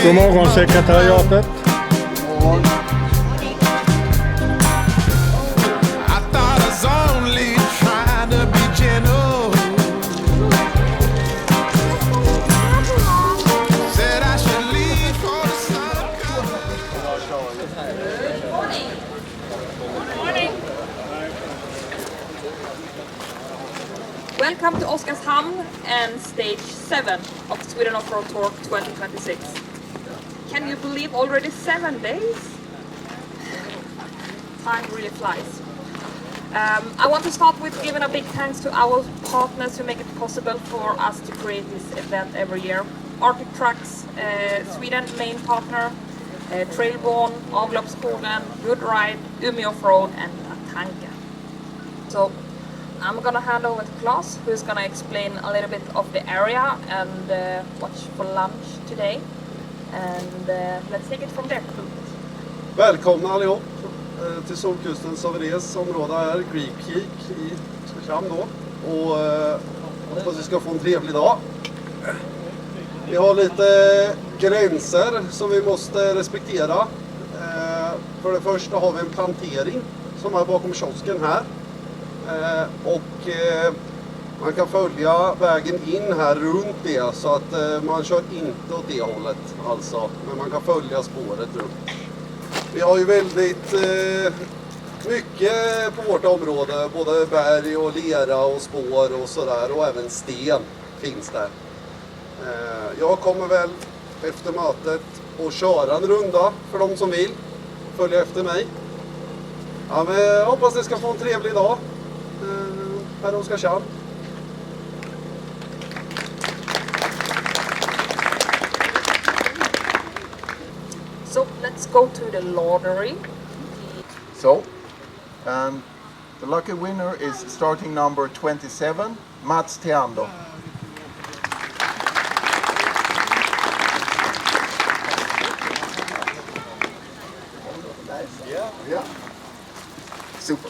God morgon sekretariatet. Welcome to Oskarshamn and stage 7 of Sweden Offroad Tour 2026. Can you believe already 7 days? Time really flies. I want to start with giving a big thanks to our partners who make it possible for us to create this event every year. Arctic Trucks, Sweden main partner, Trailborn, Avloppsskogen, Good Ride, Offroad and Tanka. So I'm gonna hand over to Claes, who's gonna explain a little bit of the area and what's for lunch today. And let's take it from there. Välkomna allihop till Solkustens område här, Greppek i Oskarshamn då. Och hoppas vi ska få en trevlig dag. Vi har lite gränser som vi måste respektera. För det första har vi en plantering som är bakom kiosken här. Och man kan följa vägen in här runt det, så att man kör inte åt det hållet alltså, men man kan följa spåret runt. Vi har ju väldigt mycket på vårt område, både berg och lera och spår och sådär, och även sten finns där. Jag kommer väl efter mötet att köra en runda för de som vill följa efter mig. Ja, men jag hoppas ni ska få en trevlig dag här i Oskarshamn. So let's go to the lottery. So, and the lucky winner is starting number 27, Mats Teando. Yeah. Super.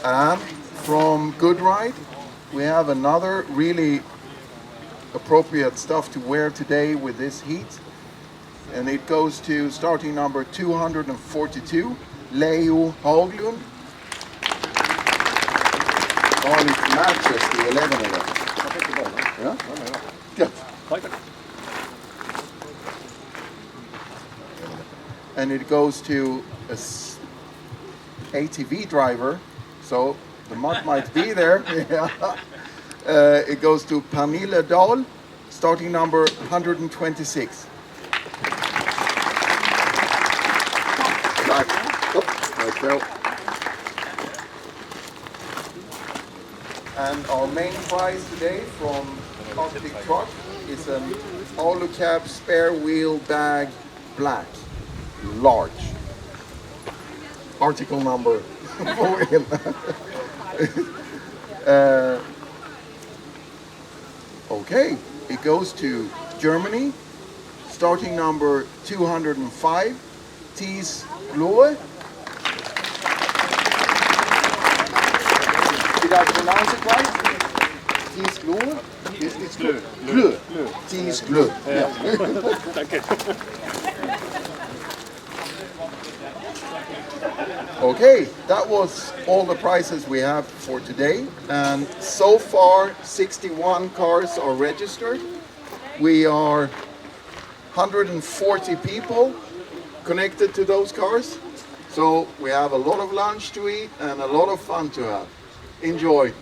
And from Good Ride, we have another really appropriate stuff to wear today with this heat. And it goes to starting number 242, Leo Haglund. Oh, it matches the 11 of them. Yeah? Good. And it goes to a ATV driver, so the mud might be there. It goes to Pernille Dahl, starting number 126. And our main prize today from Arctic Truck is an Alucab spare wheel bag black, large. Article number for him. Okay, it goes to Germany, starting number 205, Thies Gloe. Did I pronounce it right? Thies Gloe? It's Gloe. Gloe. Thies Gloe. Okay, that was all the prizes we have for today, and so far 61 cars are registered. We are 140 people connected to those cars, so we have a lot of lunch to eat and a lot of fun to have. Enjoy!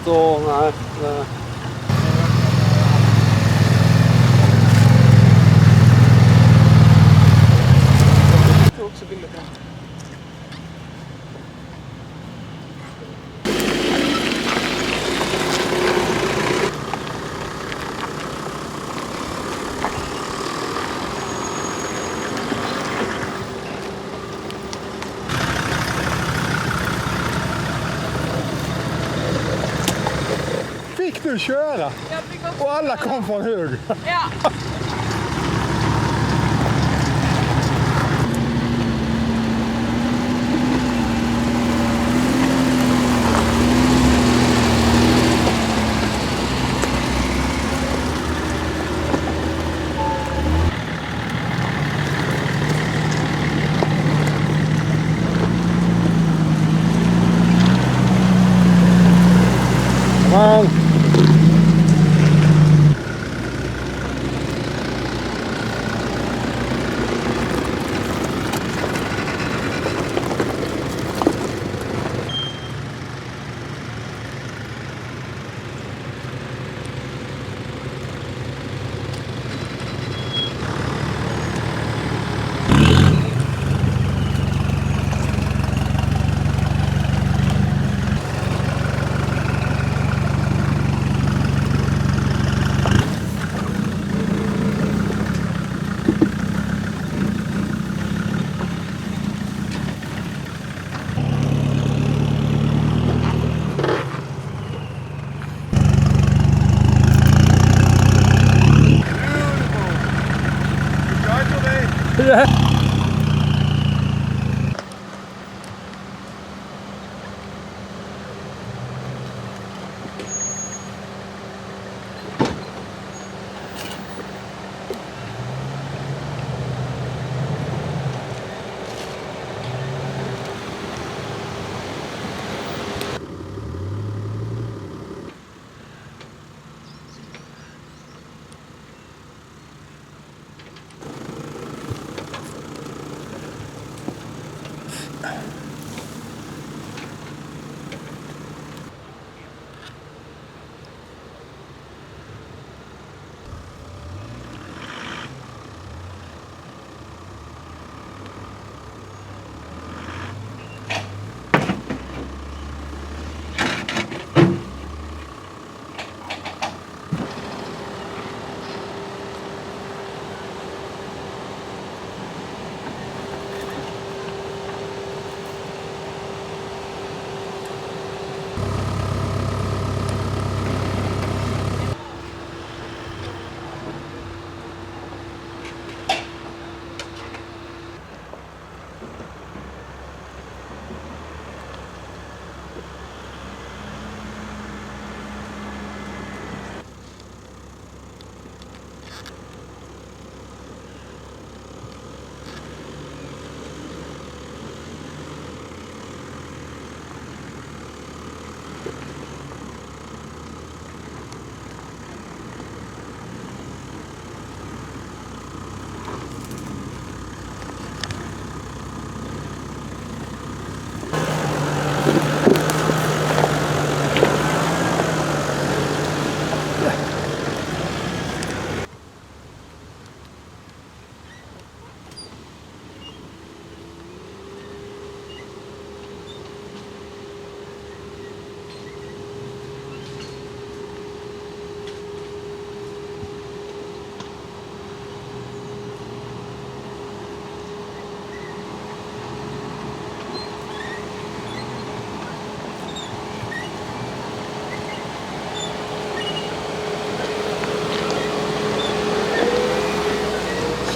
Nej. skulle köra. Och alla kom från höger. Ja. Come on.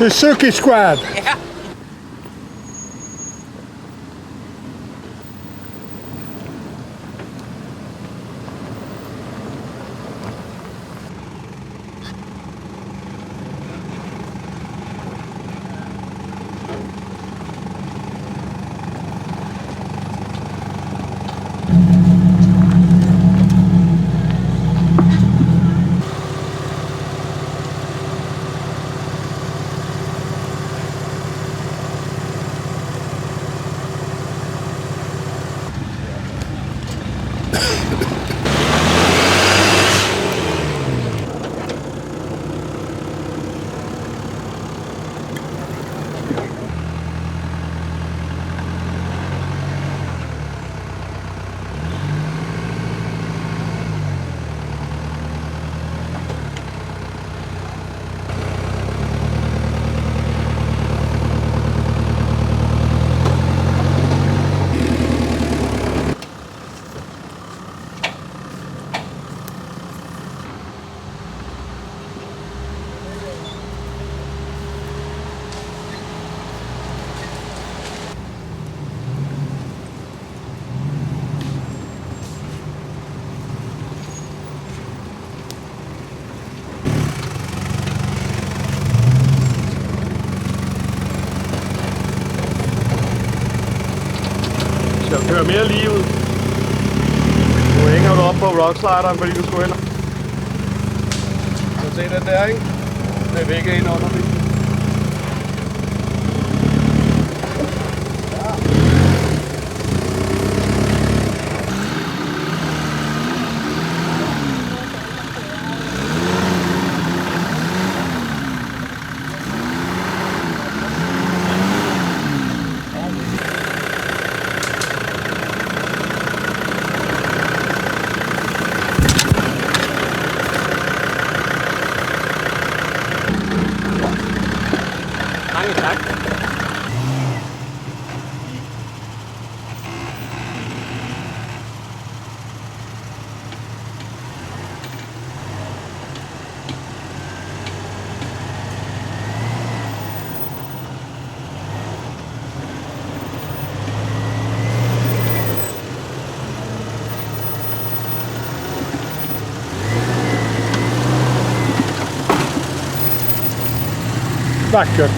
Suzuki Squad. Ja. Skal du køre mere lige ud? Nu hænger du op på rockslideren, fordi du skulle hen. Kan du se den der, ikke? Den er væk ind under bilen. Mange tak. Vackert.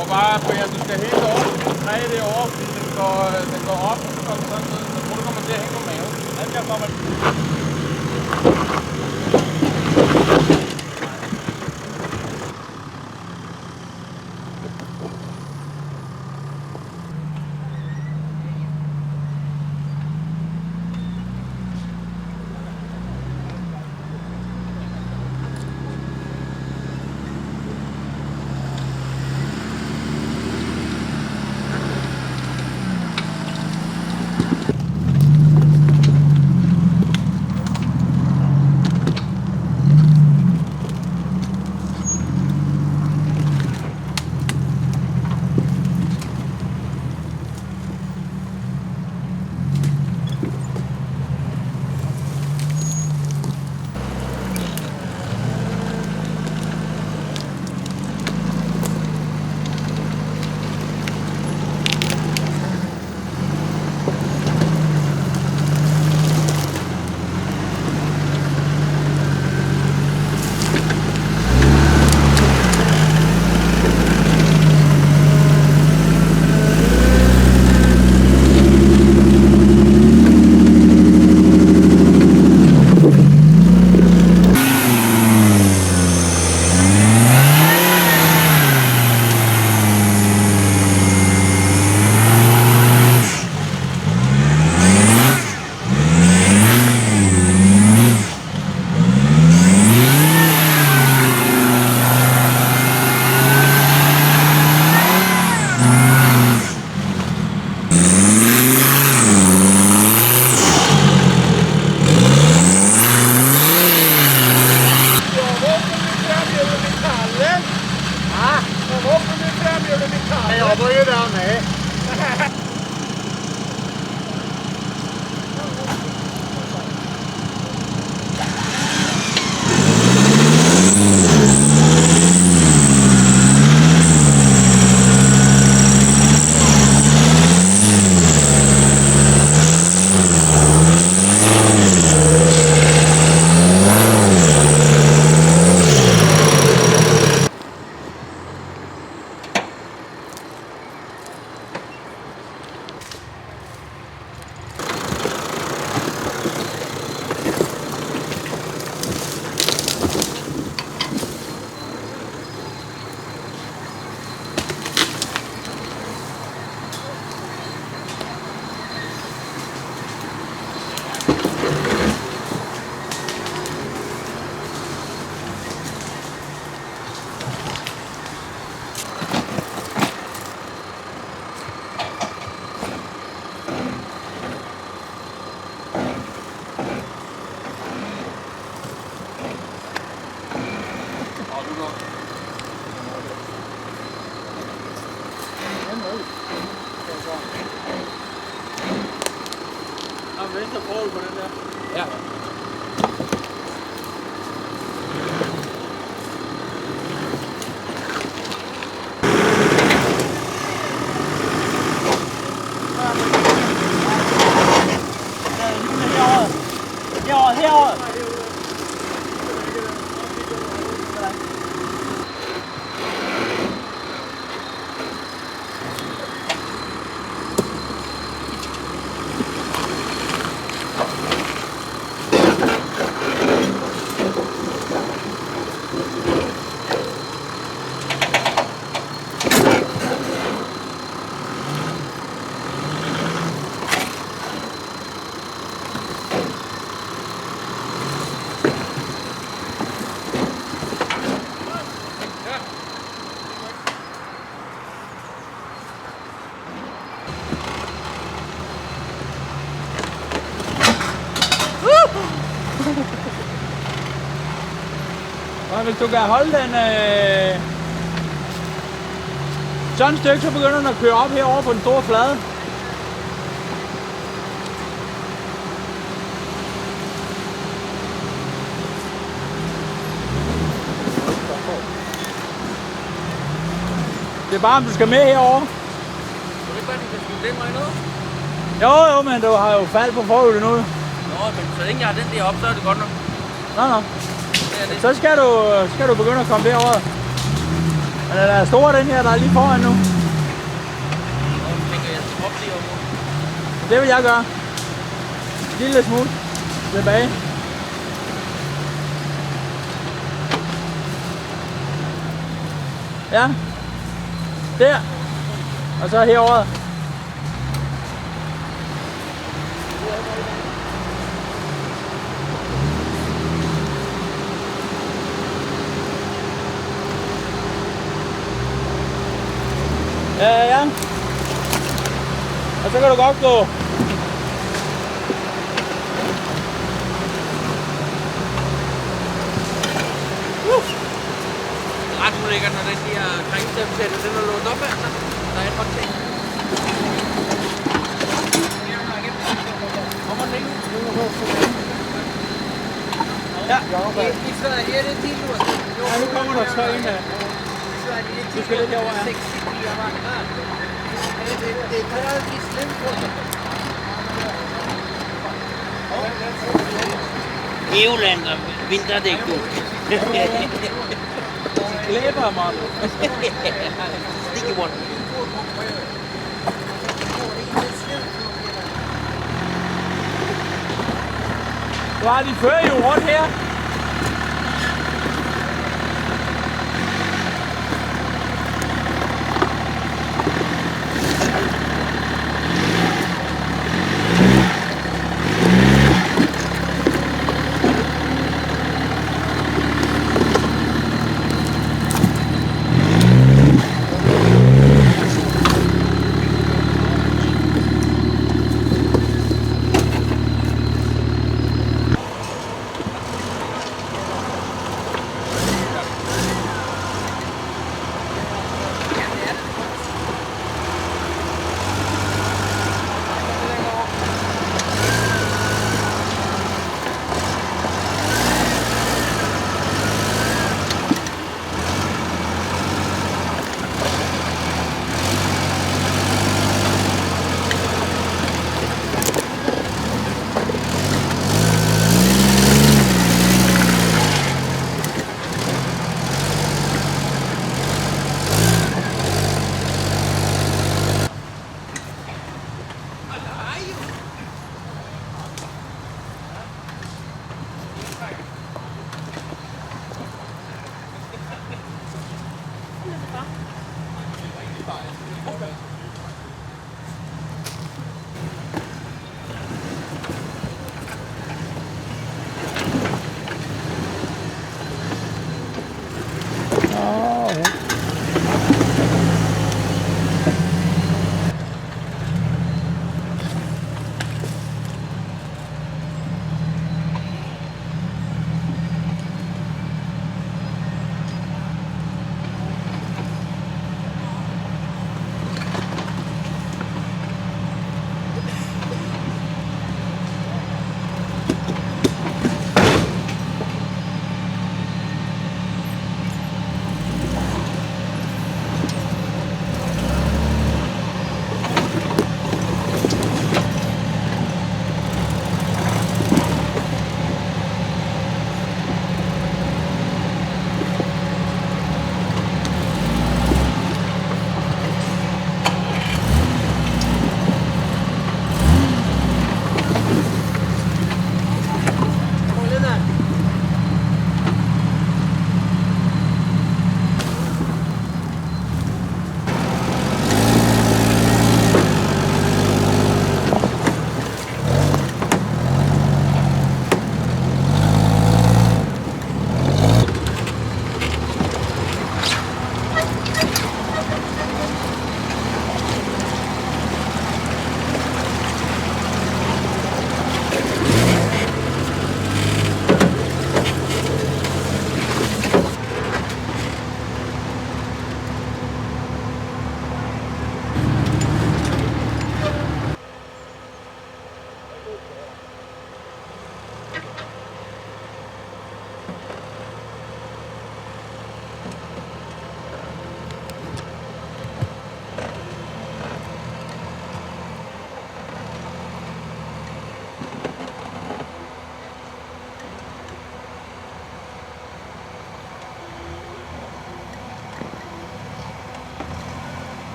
Og bare, Brian, du skal helt over. Nej, det er over, fordi den går op, og sådan noget. Jeg tror, du kommer til at hænge på maven. Jeg kommer. Jeg var jo dernede. venstre forhold på den der. Ja. Herovre. Og hvis du kan holde den sådan et stykke, så begynder den at køre op herover på den store flade. Det er bare, om du skal med herover. Tror du ikke bare, du kan skubbe den vej ned? Jo, men du har jo faldt på forhjulet nu. Nå, men så længe jeg har den der op, så er det godt nok. Nå. Det er det. Så skal du begynde at komme derover. Men den er stor, den her, der er lige foran nu. Og så tænker jeg, op lige over. Det vil jeg gøre. En lille smule tilbage. Ja. Der. Og så herover. Ja. Og så kan du godt gå. Ret ulækkert, når den der kringstemmesætte, den er låst op, altså. Der er et håndtag. Kommer den ikke? Ja. Ja, nu kommer der så en her. Du skal lidt herover, ja. EU-land og vinterdæk, du. Klæber, mand. Sticky one. De fører jo rundt her.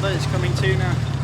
that it's coming to now.